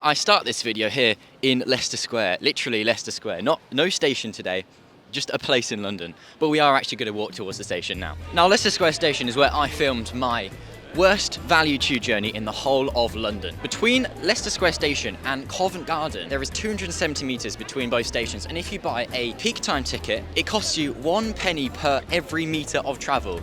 I start this video here in Leicester Square, literally Leicester Square. No station today, just a place in London. But we are actually going to walk towards the station now. Now, Leicester Square Station is where I filmed my worst value tube journey in the whole of London. Between Leicester Square Station and Covent Garden, there is 270 metres between both stations. And if you buy a peak time ticket, it costs you 1 penny per every metre of travel.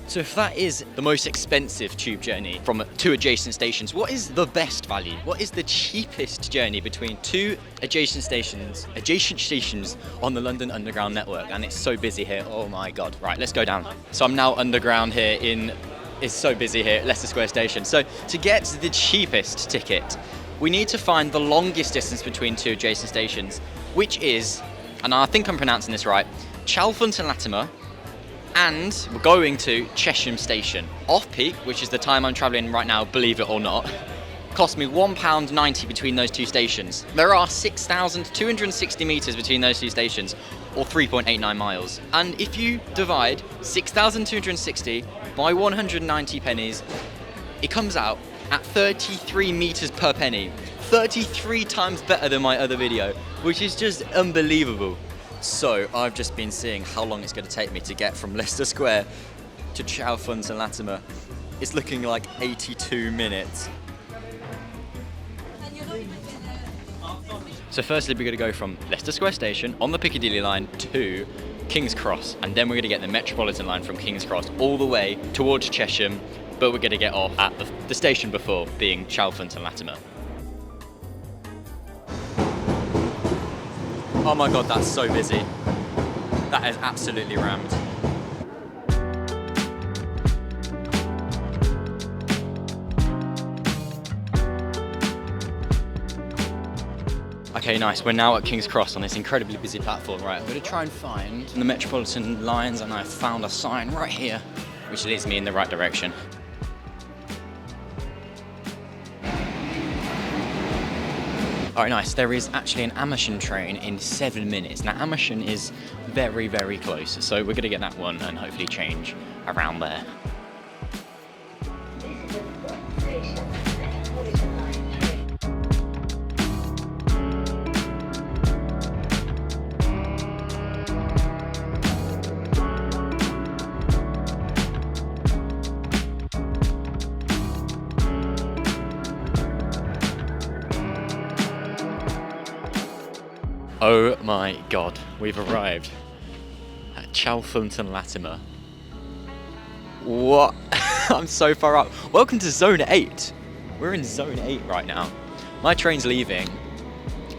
So if that is the most expensive tube journey from two adjacent stations, what is the best value? What is the cheapest journey between two adjacent stations on the London Underground network? And it's so busy here, oh my God. Right, let's go down. So I'm now underground here it's so busy here at Leicester Square Station. So to get the cheapest ticket, we need to find the longest distance between two adjacent stations, which is, and I think I'm pronouncing this right, Chalfont Latimer, and we're going to Chesham station. Off-peak, which is the time I'm travelling right now, believe it or not, cost me £1.90 between those two stations. There are 6,260 metres between those two stations, or 3.89 miles. And if you divide 6,260 by 190 pennies, it comes out at 33 metres per penny. 33 times better than my other video, which is just unbelievable. So I've just been seeing how long it's going to take me to get from Leicester Square to Chalfont Latimer. It's looking like 82 minutes. So firstly, we're going to go from Leicester Square Station on the Piccadilly line to King's Cross, and then we're going to get the Metropolitan line from King's Cross all the way towards Chesham, but we're going to get off at the station before, being Chalfont Latimer. Oh my God, that's so busy. That is absolutely rammed. Okay, nice. We're now at King's Cross on this incredibly busy platform. Right, I'm going to try and find the Metropolitan lines, and I've found a sign right here, which leads me in the right direction. Alright, nice. There is actually an Amersham train in 7 minutes. Now, Amersham is very, very close, so we're going to get that one and hopefully change around there. Oh my God, we've arrived at Chalfont Latimer. What? I'm so far up. Welcome to Zone 8. We're in Zone 8 right now. My train's leaving,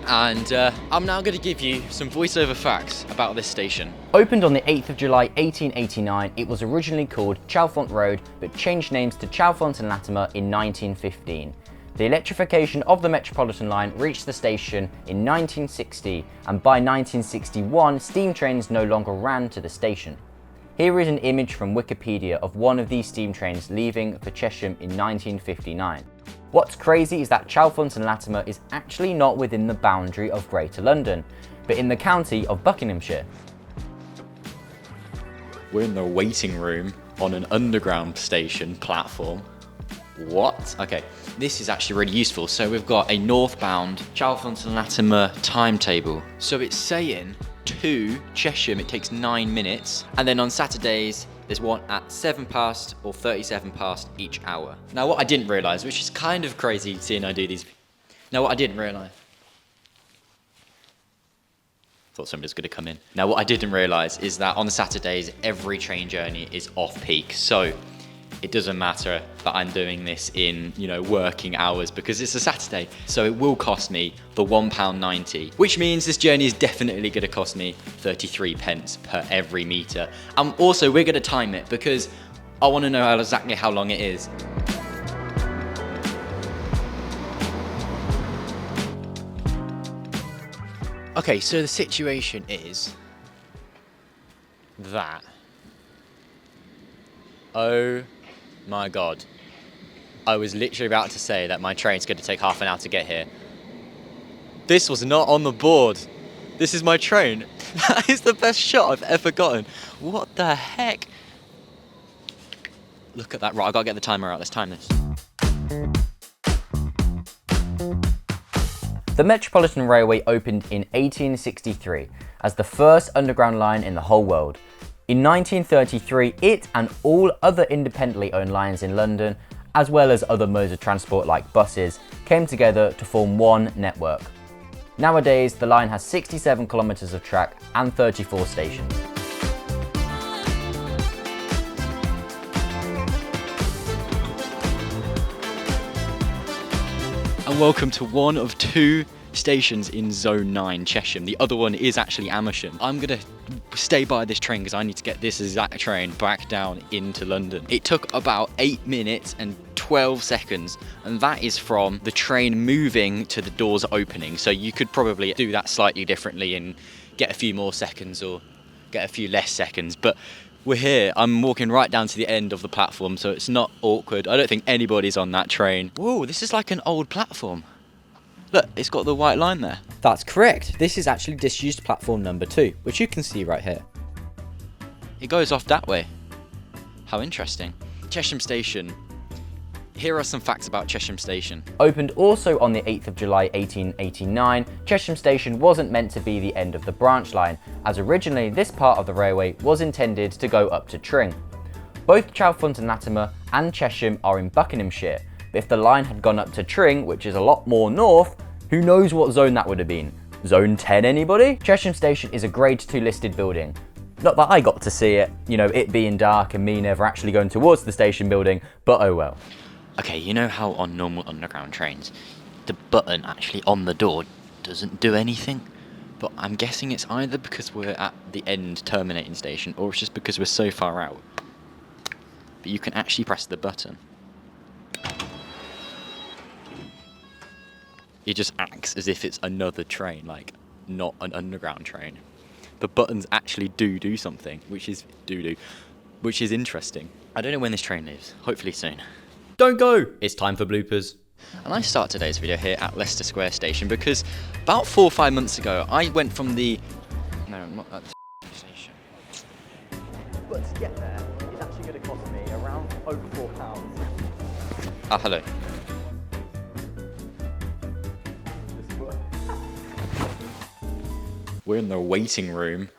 and I'm now going to give you some voiceover facts about this station. Opened on the 8th of July 1889, it was originally called Chalfont Road, but changed names to Chalfont and Latimer in 1915. The electrification of the Metropolitan line reached the station in 1960, and by 1961, steam trains no longer ran to the station. Here is an image from Wikipedia of one of these steam trains leaving for Chesham in 1959. What's crazy is that Chalfont and Latimer is actually not within the boundary of Greater London, but in the county of Buckinghamshire. We're in the waiting room on an underground station platform. What? Okay, this is actually really useful. So we've got a northbound Chalfont and Latimer timetable. So it's saying to Chesham it takes 9 minutes, and then on Saturdays there's one at 7 past or 37 past each hour. Now what I didn't realise, which is kind of crazy seeing I do these. Now what I didn't realise. Thought somebody was going to come in. Now what I didn't realise is that on Saturdays every train journey is off peak. So it doesn't matter that I'm doing this in, working hours because it's a Saturday. So it will cost me the £1.90, which means this journey is definitely going to cost me 33 pence per every metre. And also we're going to time it because I want to know exactly how long it is. Okay, so the situation is that, oh my God, I was literally about to say that my train's going to take half an hour to get here. This was not on the board. This is my train. That is the best shot I've ever gotten. What the heck? Look at that. Right, I've got to get the timer out. Let's time this. The Metropolitan Railway opened in 1863 as the first underground line in the whole world. In 1933, it and all other independently owned lines in London, as well as other modes of transport like buses, came together to form one network. Nowadays, the line has 67 kilometres of track and 34 stations. And welcome to one of two stations in Zone 9, Chesham. The other one is actually Amersham. I'm gonna stay by this train because I need to get this exact train back down into London. It took about 8 minutes and 12 seconds, and that is from the train moving to the doors opening. So you could probably do that slightly differently and get a few more seconds or get a few less seconds. But we're here. I'm walking right down to the end of the platform, so it's not awkward. I don't think anybody's on that train. Whoa, this is like an old platform. Look, it's got the white line there. That's correct. This is actually disused platform number 2, which you can see right here. It goes off that way. How interesting. Chesham Station. Here are some facts about Chesham Station. Opened also on the 8th of July 1889, Chesham Station wasn't meant to be the end of the branch line, as originally this part of the railway was intended to go up to Tring. Both Chalfont and Latimer and Chesham are in Buckinghamshire, but if the line had gone up to Tring, which is a lot more north, who knows what zone that would have been? Zone 10, anybody? Chesham Station is a Grade 2 listed building. Not that I got to see it, you know, it being dark and me never actually going towards the station building, but oh well. Okay, you know how on normal underground trains, the button actually on the door doesn't do anything? But I'm guessing it's either because we're at the end terminating station, or it's just because we're so far out. But you can actually press the button. It just acts as if it's another train, like not an underground train. The buttons actually do something, which is which is interesting. I don't know when this train leaves, hopefully soon. Don't go! It's time for bloopers. And I start today's video here at Leicester Square Station because about 4 or 5 months ago, I went from the... No, not that station. But to get there, it's actually going to cost me around over £4. Ah, hello. We're in the waiting room